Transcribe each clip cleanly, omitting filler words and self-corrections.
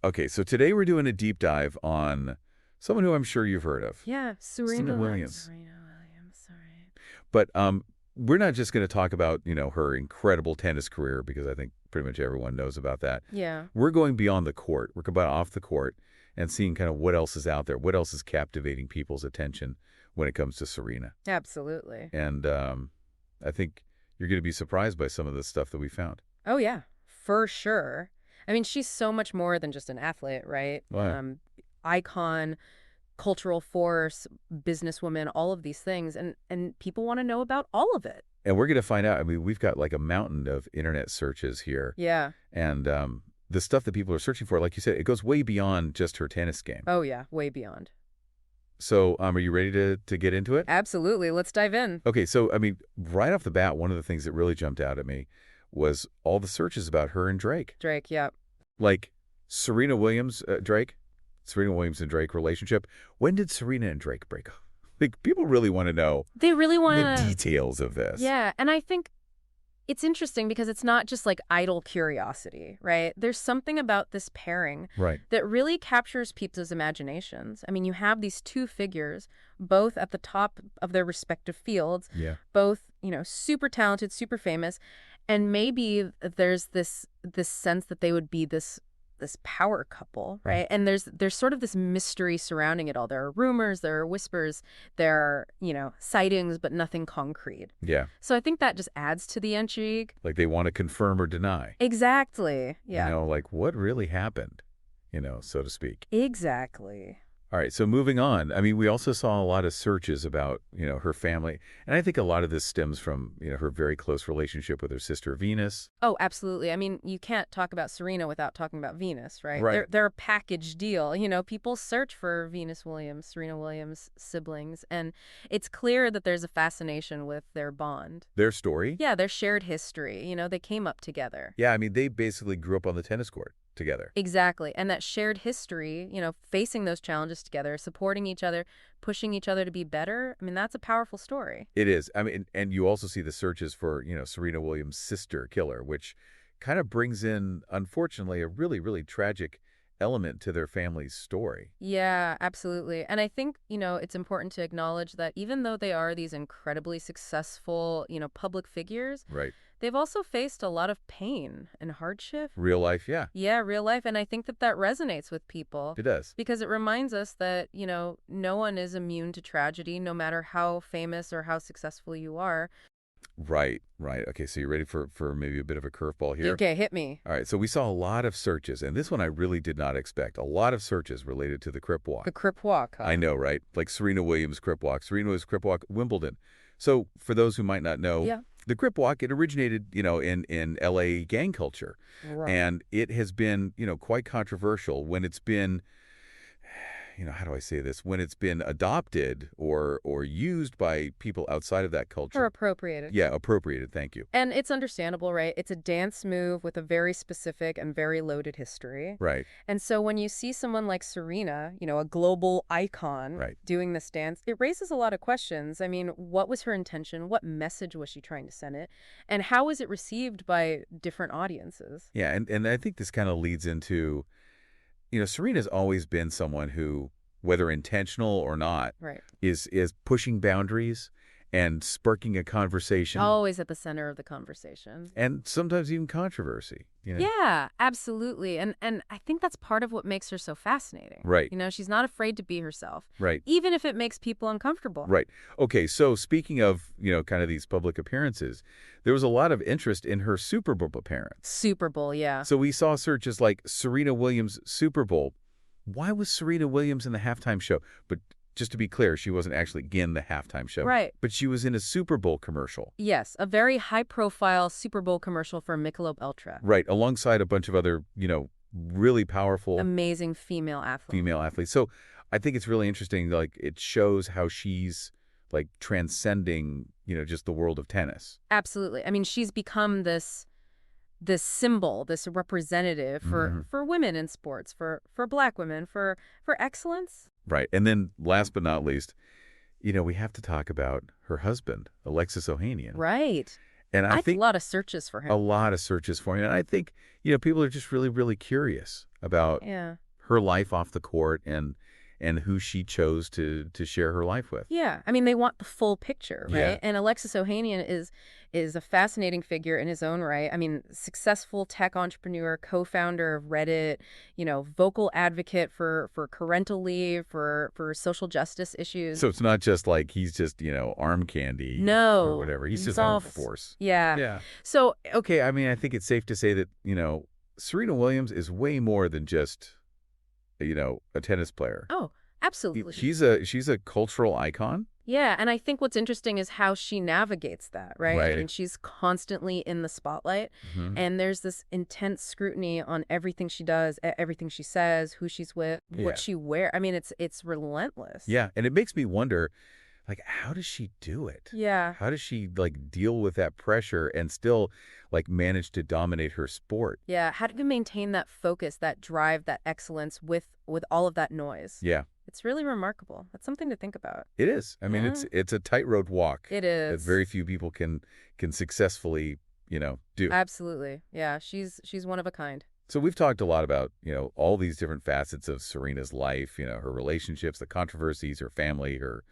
Okay, so today we're doing a deep dive on someone who I'm sure you've heard of. Yeah, Serena Williams. Serena Williams, sorry. But we're not just going to talk about, her incredible tennis career, because I think pretty much everyone knows about that. Yeah. We're going beyond the court. We're going off the court and seeing kind of what else is out there, what else is captivating people's attention when it comes to Serena. Absolutely. And I think you're going to be surprised by some of the stuff that we found. Oh, yeah, for sure. I mean, she's so much more than just an athlete, right? Wow. Icon, cultural force, businesswoman, all of these things. And people want to know about all of it. And we're going to find out. I mean, we've got like a mountain of internet searches here. Yeah. And the stuff that people are searching for, like you said, it goes way beyond just her tennis game. Oh, yeah, way beyond. So are you ready to get into it? Absolutely. Let's dive in. Okay, so, I mean, right off the bat, one of the things that really jumped out at me was all the searches about her and Drake. Drake, yeah. Like Serena Williams, Drake, Serena Williams and Drake relationship. When did Serena and Drake break up? Like, people really want to know They really want the details of this. Yeah, and I think it's interesting because it's not just like idle curiosity, right? There's something about this pairing Right. that really captures people's imaginations. I mean, you have these two figures, both at the top of their respective fields, Yeah. both, super talented, super famous, and maybe there's this sense that they would be this power couple, right? And there's sort of this mystery surrounding it all. There are rumors, there are whispers, there are, sightings, but nothing concrete. Yeah. So I think that just adds to the intrigue. Like they want to confirm or deny. Exactly. Yeah. Like what really happened, so to speak. Exactly. All right, so moving on. I mean, we also saw a lot of searches about, her family. And I think a lot of this stems from, her very close relationship with her sister Venus. Oh, absolutely. I mean, you can't talk about Serena without talking about Venus, right? Right. They're a package deal. People search for Venus Williams, Serena Williams siblings, and it's clear that there's a fascination with their bond. Their story? Yeah, their shared history. They came up together. Yeah, I mean, they basically grew up on the tennis court together. Exactly. And that shared history, facing those challenges together, supporting each other, pushing each other to be better. I mean, that's a powerful story. It is. I mean, and you also see the searches for, Serena Williams' sister killer, which kind of brings in, unfortunately, a really, really tragic element to their family's story. Yeah, absolutely. And I think, it's important to acknowledge that even though they are these incredibly successful, public figures, Right. they've also faced a lot of pain and hardship. Real life, yeah. Yeah, real life. And I think that resonates with people. It does. Because it reminds us that, no one is immune to tragedy, no matter how famous or how successful you are. Right. Okay, so you ready for maybe a bit of a curveball here? Okay, hit me. All right, so we saw a lot of searches, and this one I really did not expect. A lot of searches related to the Crip Walk. The Crip Walk, huh? I know, right? Like Serena Williams' Crip Walk. Serena Williams' Crip Walk, Wimbledon. So for those who might not know, Yeah. the Crip Walk, it originated, in L.A. gang culture. Right. And it has been, quite controversial when it's been, how do I say this? When it's been adopted or used by people outside of that culture. Or appropriated. Yeah, appropriated. Thank you. And it's understandable, right? It's a dance move with a very specific and very loaded history. Right. And so when you see someone like Serena, a global icon, Right. doing this dance, it raises a lot of questions. I mean, what was her intention? What message was she trying to send it? And how was it received by different audiences? Yeah, and I think this kind of leads into, Serena's always been someone who, whether intentional or not, Right. is pushing boundaries and sparking a conversation. Always at the center of the conversation. And sometimes even controversy. Yeah, absolutely. And I think that's part of what makes her so fascinating. Right. She's not afraid to be herself. Right. Even if it makes people uncomfortable. Right. Okay, so speaking of, kind of these public appearances, there was a lot of interest in her Super Bowl appearance. Super Bowl, yeah. So we saw searches like Serena Williams Super Bowl. Why was Serena Williams in the halftime show? But just to be clear, she wasn't actually in the halftime show. Right. But she was in a Super Bowl commercial. Yes, a very high-profile Super Bowl commercial for Michelob Ultra. Right, alongside a bunch of other, really powerful Amazing female athletes. So I think it's really interesting, like, it shows how she's, like, transcending, just the world of tennis. Absolutely. I mean, she's become this symbol, this representative for women in sports, for Black women, for excellence. Right. And then last but not least, we have to talk about her husband, Alexis Ohanian. Right. And I I think a think lot of searches for a him. lot of searches for him. And I think, people are just really, really curious about Yeah. her life off the court and who she chose to share her life with. Yeah, I mean, they want the full picture, Yeah. right? And Alexis Ohanian is a fascinating figure in his own right. I mean, successful tech entrepreneur, co-founder of Reddit, vocal advocate for parental leave, for social justice issues. So it's not just like he's just, arm candy or No, whatever. He's just a results. force. Yeah. Yeah. So, Okay, I mean, I think it's safe to say that, Serena Williams is way more than just, a tennis player. oh, absolutely. She's a cultural icon. Yeah, and I think what's interesting is how she navigates that, right? I Right. mean, she's constantly in the spotlight, Hmm. and there's this intense scrutiny on everything she does, everything she says, who she's with, Yeah. what she wears. I mean, it's relentless. Yeah, and it makes me wonder, like, how does she do it? Yeah. How does she, like, deal with that pressure and still, like, manage to dominate her sport? Yeah, how do you maintain that focus, that drive, that excellence with all of that noise? Yeah, It's really remarkable. That's something to think about. it is. I mean, Yeah. it's a tightrope walk It that is. very few people can successfully, do. Absolutely. Yeah, she's one of a kind. So we've talked a lot about, all these different facets of Serena's life, her relationships, the controversies, her family, her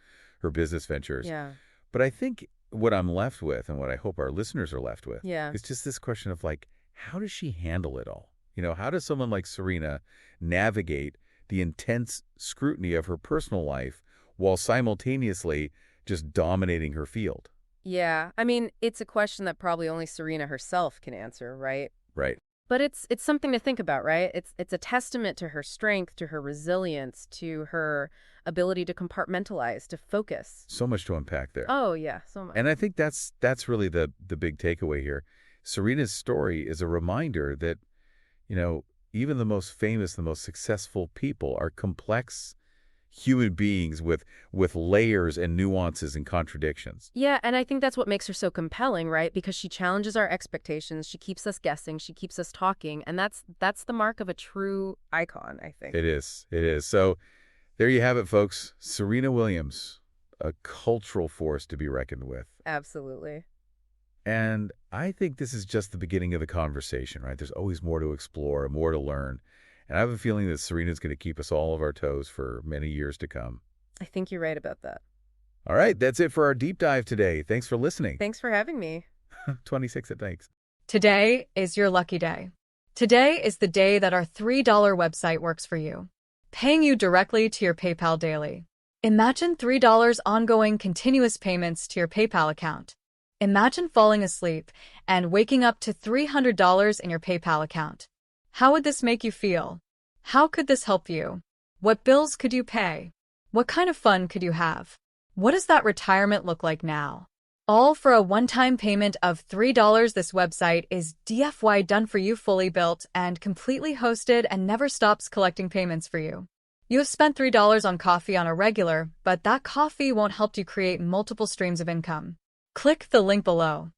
business ventures. Yeah. But I think what I'm left with and what I hope our listeners are left with Yeah. is just this question of like, how does she handle it all? How does someone like Serena navigate the intense scrutiny of her personal life while simultaneously just dominating her field? Yeah, I mean, it's a question that probably only Serena herself can answer, right? Right. But it's something to think about, right? It's a testament to her strength, to her resilience, to her ability to compartmentalize, to focus. So much to unpack there. Oh, yeah, so much. And I think that's really the big takeaway here. Serena's story is a reminder that, even the most famous, the most successful people are complex human beings with layers and nuances and contradictions. Yeah, and I think that's what makes her so compelling, right? Because she challenges our expectations, she keeps us guessing, she keeps us talking, and that's the mark of a true icon, I think. It is. It is. So there you have it, folks. Serena Williams, a cultural force to be reckoned with. Absolutely. And I think this is just the beginning of the conversation, right? There's always more to explore, more to learn. And I have a feeling that Serena's going to keep us all of our toes for many years to come. I think you're right about that. All right, that's it for our deep dive today. Thanks for listening. Thanks for having me. 26 at thanks. Today is your lucky day. Today is the day that our $3 website works for you, paying you directly to your PayPal daily. Imagine $3 ongoing continuous payments to your PayPal account. Imagine falling asleep and waking up to $300 in your PayPal account. How would this make you feel? How could this help you? What bills could you pay? What kind of fun could you have? What does that retirement look like now? All for a one-time payment of $3. This website is DFY done for you, fully built and completely hosted, and never stops collecting payments for you. You have spent $3 on coffee on a regular, but that coffee won't help you create multiple streams of income. Click the link below.